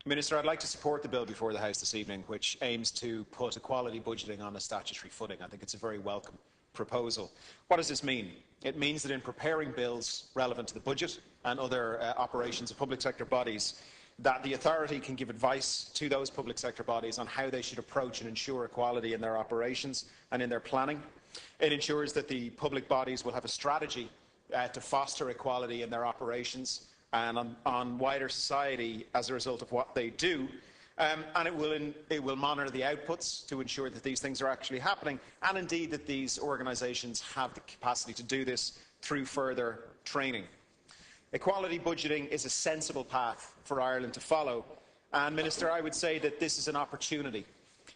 Minister, I'd like to support the bill before the House this evening, which aims to put equality budgeting on a statutory footing. I think it's a very welcome proposal. What does this mean? It means that in preparing bills relevant to the budget and other operations of public sector bodies, that the authority can give advice to those public sector bodies on how they should approach and ensure equality in their operations and in their planning. It ensures that the public bodies will have a strategy to foster equality in their operations and on wider society as a result of what they do. And it will monitor the outputs to ensure that these things are actually happening, and indeed that these organisations have the capacity to do this through further training. Equality budgeting is a sensible path for Ireland to follow, and Minister, I would say that this is an opportunity.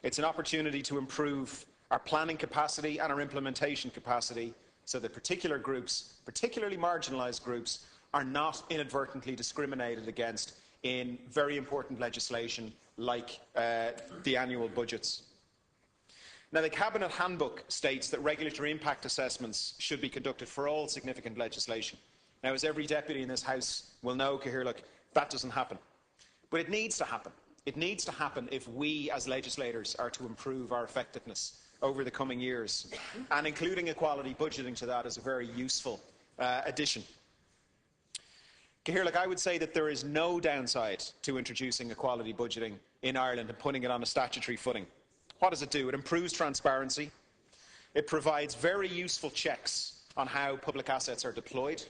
It's an opportunity to improve our planning capacity and our implementation capacity so that particular groups, particularly marginalised groups, are not inadvertently discriminated against in very important legislation like the annual budgets. Now, the Cabinet Handbook states that regulatory impact assessments should be conducted for all significant legislation. Now, as every deputy in this House will know, that doesn't happen. But it needs to happen. It needs to happen if we, as legislators, are to improve our effectiveness over the coming years. And including equality budgeting to that is a very useful addition. I would say that there is no downside to introducing equality budgeting in Ireland and putting it on a statutory footing. What does it do? It improves transparency. It provides very useful checks on how public assets are deployed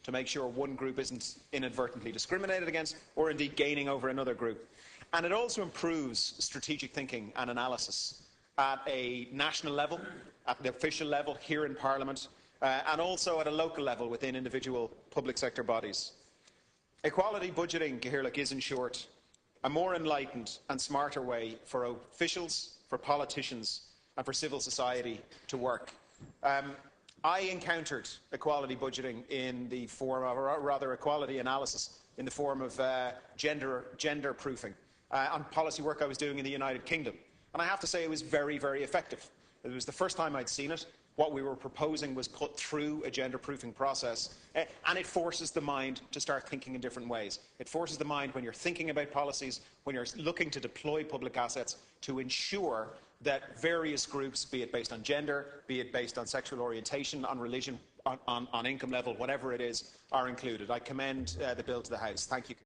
to make sure one group isn't inadvertently discriminated against or indeed gaining over another group. And it also improves strategic thinking and analysis at a national level, at the official level here in Parliament, and also at a local level within individual public sector bodies. Equality budgeting, is in short a more enlightened and smarter way for officials, for politicians and for civil society to work. I encountered equality budgeting in the form of, or rather equality analysis in the form of gender proofing on policy work I was doing in the United Kingdom. And I have to say it was very, very effective. It was the first time I'd seen it. What we were proposing was put through a gender-proofing process, and it forces the mind to start thinking in different ways. It forces the mind, when you're thinking about policies, when you're looking to deploy public assets, to ensure that various groups, be it based on gender, be it based on sexual orientation, on religion, on income level, whatever it is, are included. I commend the bill to the House. Thank you.